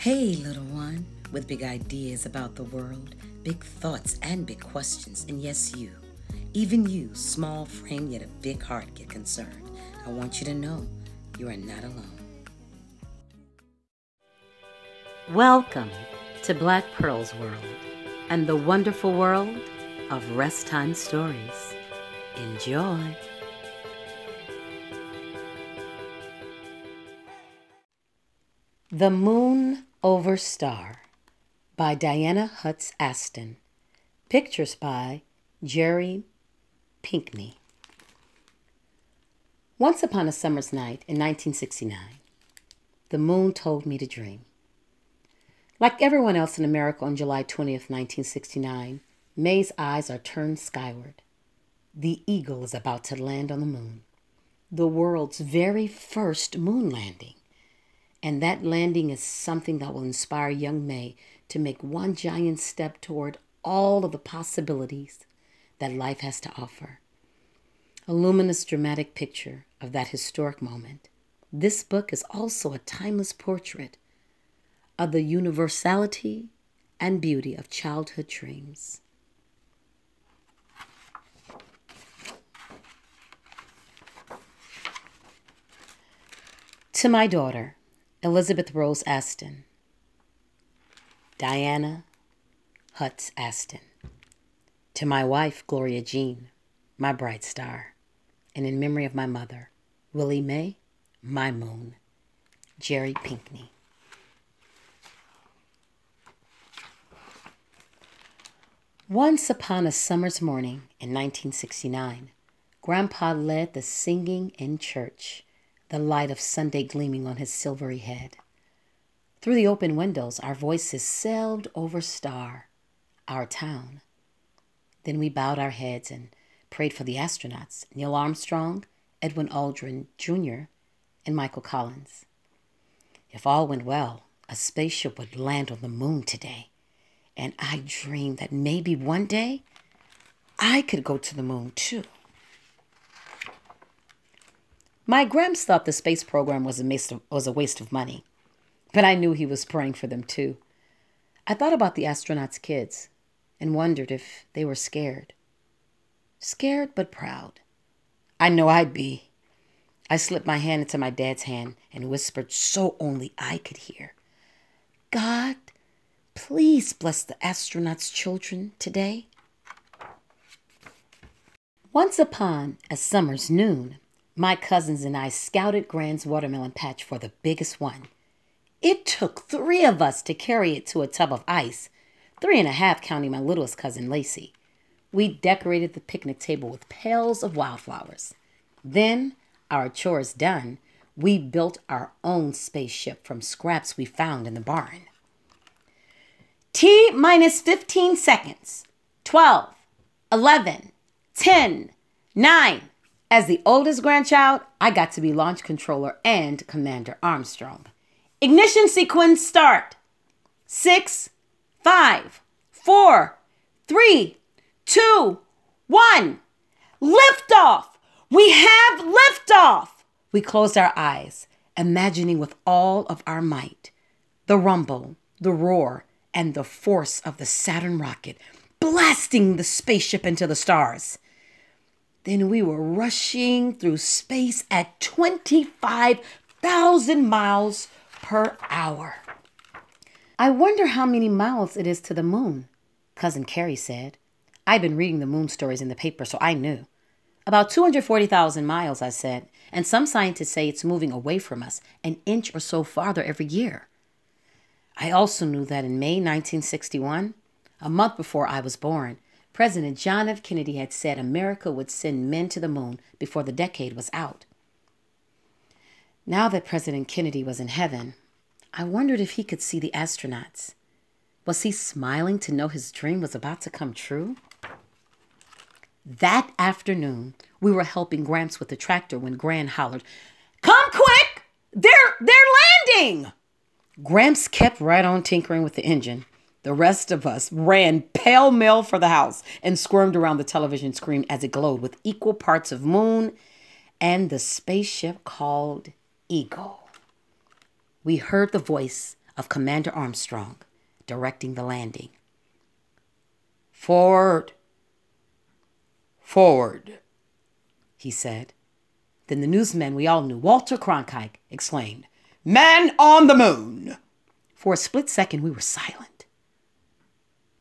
Hey, little one, with big ideas about the world, big thoughts and big questions, and yes, you, even you, small frame yet a big heart, get concerned. I want you to know you are not alone. Welcome to BlackPearlz world and the wonderful world of rest time stories. Enjoy. The Moon Over Star by Dianna Aston. Pictures by Jerry Pinkney. Once upon a summer's night in 1969, the moon told me to dream. Like everyone else in America on July 20th, 1969, May's eyes are turned skyward. The eagle is about to land on the moon, the world's very first moon landing. And that landing is something that will inspire young May to make one giant step toward all of the possibilities that life has to offer. A luminous, dramatic picture of that historic moment. This book is also a timeless portrait of the universality and beauty of childhood dreams. To my daughter, Elizabeth Rose Aston, Dianna Aston. To my wife, Gloria Jean, my bright star, and in memory of my mother, Willie Mae, my moon, Jerry Pinkney. Once upon a summer's morning in 1969, Grandpa led the singing in church, the light of Sunday gleaming on his silvery head. Through the open windows, our voices sailed over Star, our town. Then we bowed our heads and prayed for the astronauts, Neil Armstrong, Edwin Aldrin Jr., and Michael Collins. If all went well, a spaceship would land on the moon today, and I dreamed that maybe one day I could go to the moon too. My Gramps thought the space program was a waste of money, but I knew he was praying for them too. I thought about the astronauts' kids and wondered if they were scared. Scared but proud. I know I'd be. I slipped my hand into my dad's hand and whispered so only I could hear, "God, please bless the astronauts' children today." Once upon a summer's noon, my cousins and I scouted Grand's watermelon patch for the biggest one. It took 3 of us to carry it to a tub of ice, 3 and a half counting my littlest cousin Lacey. We decorated the picnic table with pails of wildflowers. Then, our chores done, we built our own spaceship from scraps we found in the barn. T minus 15 seconds. 12, 11, 10, 9. As the oldest grandchild, I got to be launch controller and Commander Armstrong. Ignition sequence start. 6, 5, 4, 3, 2, 1. Liftoff! We have liftoff! We closed our eyes, imagining with all of our might the rumble, the roar, and the force of the Saturn rocket blasting the spaceship into the stars. Then we were rushing through space at 25,000 miles per hour. I wonder how many miles it is to the moon, Cousin Carrie said. I'd been reading the moon stories in the paper, so I knew. About 240,000 miles, I said, and some scientists say it's moving away from us an inch or so farther every year. I also knew that in May 1961, a month before I was born, President John F. Kennedy had said America would send men to the moon before the decade was out. Now that President Kennedy was in heaven, I wondered if he could see the astronauts. Was he smiling to know his dream was about to come true? That afternoon, we were helping Gramps with the tractor when Gran hollered, "Come quick! They're landing!" Gramps kept right on tinkering with the engine. The rest of us ran pell-mell for the house and squirmed around the television screen as it glowed with equal parts of moon and the spaceship called Eagle. We heard the voice of Commander Armstrong directing the landing. "Forward! Forward!" he said. Then the newsman we all knew, Walter Cronkite, exclaimed, "Man on the moon!" For a split second, we were silent.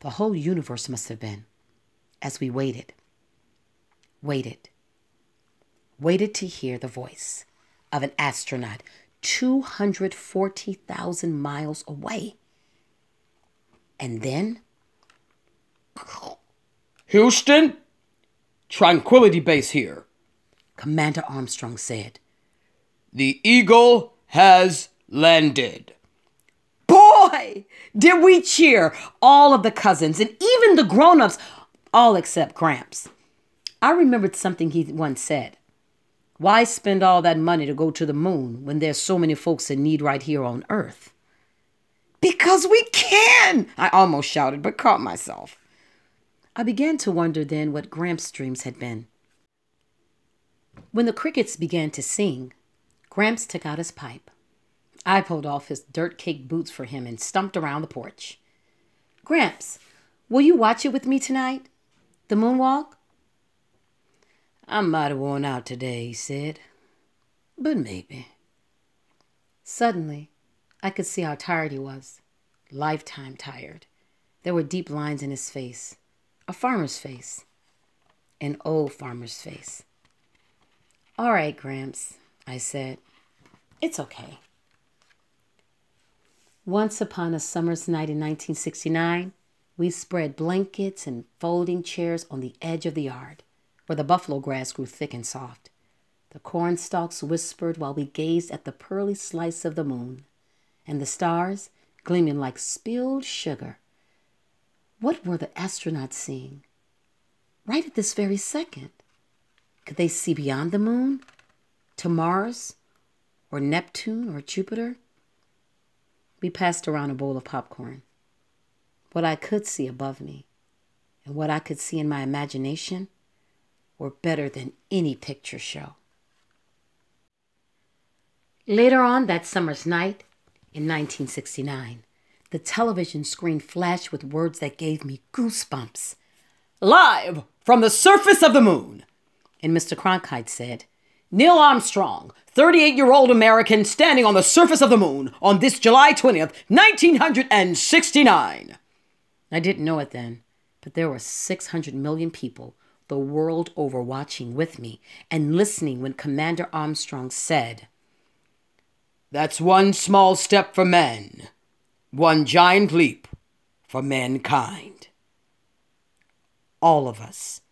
The whole universe must have been, as we waited to hear the voice of an astronaut 240,000 miles away. And then, "Houston, Tranquility Base here," Commander Armstrong said. "The Eagle has landed." Boy, did we cheer! All of the cousins and even the grown-ups, all except Gramps. I remembered something he once said. Why spend all that money to go to the moon when there's so many folks in need right here on Earth? Because we can! I almost shouted, but caught myself. I began to wonder then what Gramps' dreams had been. When the crickets began to sing, Gramps took out his pipe. I pulled off his dirt-caked boots for him and stumped around the porch. "Gramps, will you watch it with me tonight? The moonwalk?" "I'm mighty worn out today," he said. "But maybe." Suddenly, I could see how tired he was. Lifetime tired. There were deep lines in his face. A farmer's face. An old farmer's face. "All right, Gramps," I said. "It's okay." Once upon a summer's night in 1969, we spread blankets and folding chairs on the edge of the yard, where the buffalo grass grew thick and soft. The corn stalks whispered while we gazed at the pearly slice of the moon, and the stars gleaming like spilled sugar. What were the astronauts seeing? Right at this very second. Could they see beyond the moon? To Mars? Or Neptune or Jupiter? We passed around a bowl of popcorn. What I could see above me and what I could see in my imagination were better than any picture show. Later on that summer's night in 1969, the television screen flashed with words that gave me goosebumps. "Live from the surface of the moon," and Mr. Cronkite said, "Neil Armstrong, 38-year-old American standing on the surface of the moon on this July 20th, 1969. I didn't know it then, but there were 600 million people the world over watching with me and listening when Commander Armstrong said, "That's one small step for man, one giant leap for mankind." All of us,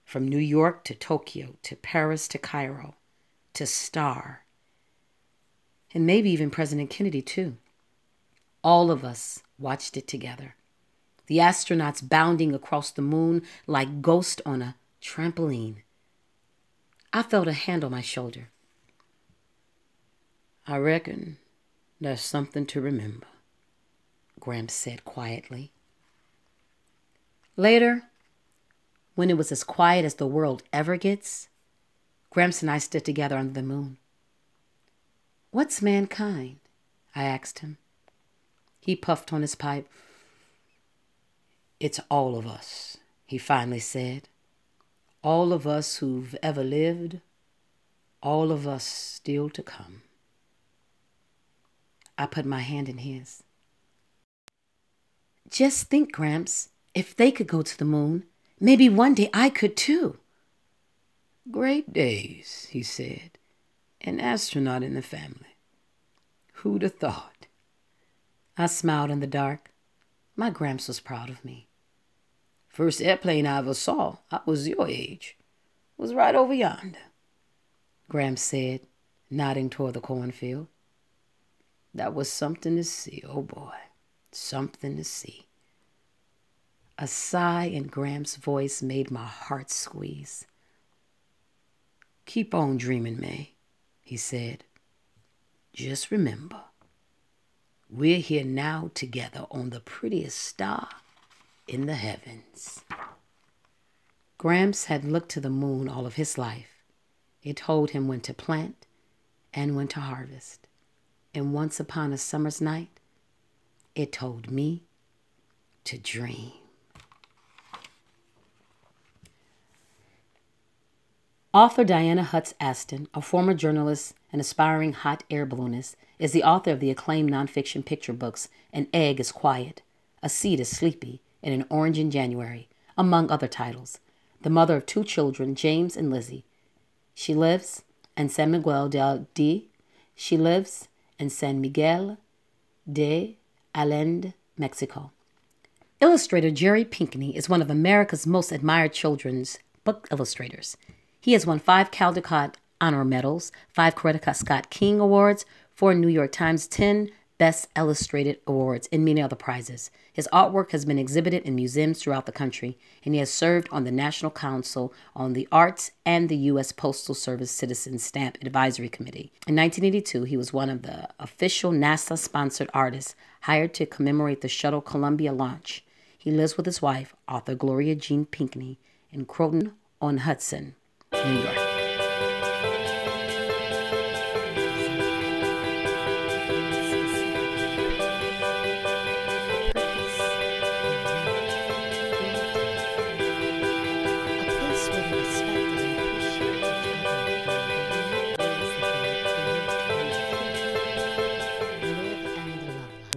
from New York to Tokyo to Paris to Cairo to Star, and maybe even President Kennedy too. All of us watched it together. The astronauts bounding across the moon like ghosts on a trampoline. I felt a hand on my shoulder. "I reckon there's something to remember," Gramps said quietly. Later, when it was as quiet as the world ever gets, Gramps and I stood together under the moon. "What's mankind?" I asked him. He puffed on his pipe. "It's all of us," he finally said. "All of us who've ever lived, all of us still to come." I put my hand in his. "Just think, Gramps, if they could go to the moon, maybe one day I could too." "Great days," he said. "An astronaut in the family. Who'd have thought?" I smiled in the dark. My Gramps was proud of me. "First airplane I ever saw, I was your age. Was right over yonder," Gramps said, nodding toward the cornfield. "That was something to see, oh boy, something to see." A sigh in Gramps' voice made my heart squeeze. "Keep on dreaming, May," he said. "Just remember, we're here now together on the prettiest star in the heavens." Gramps had looked to the moon all of his life. It told him when to plant and when to harvest. And once upon a summer's night, It told me to dream. Author Dianna Aston, a former journalist and aspiring hot air balloonist, is the author of the acclaimed nonfiction picture books An Egg is Quiet, A Seed is Sleepy, and An Orange in January, among other titles. The mother of 2 children, James and Lizzie. She lives in San Miguel de Allende, Mexico. Illustrator Jerry Pinkney is one of America's most admired children's book illustrators. He has won 5 Caldecott Honor Medals, 5 Coretta Scott King Awards, 4 New York Times 10 Best Illustrated Awards, and many other prizes. His artwork has been exhibited in museums throughout the country, and he has served on the National Council on the Arts and the U.S. Postal Service Citizen Stamp Advisory Committee. In 1982, he was one of the official NASA-sponsored artists hired to commemorate the Shuttle Columbia launch. He lives with his wife, author Gloria Jean Pinkney, in Croton-on-Hudson, New York.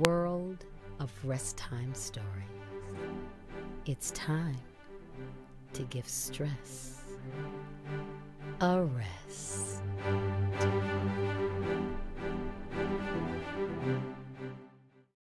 World of rest time stories. It's time to give stress a rest.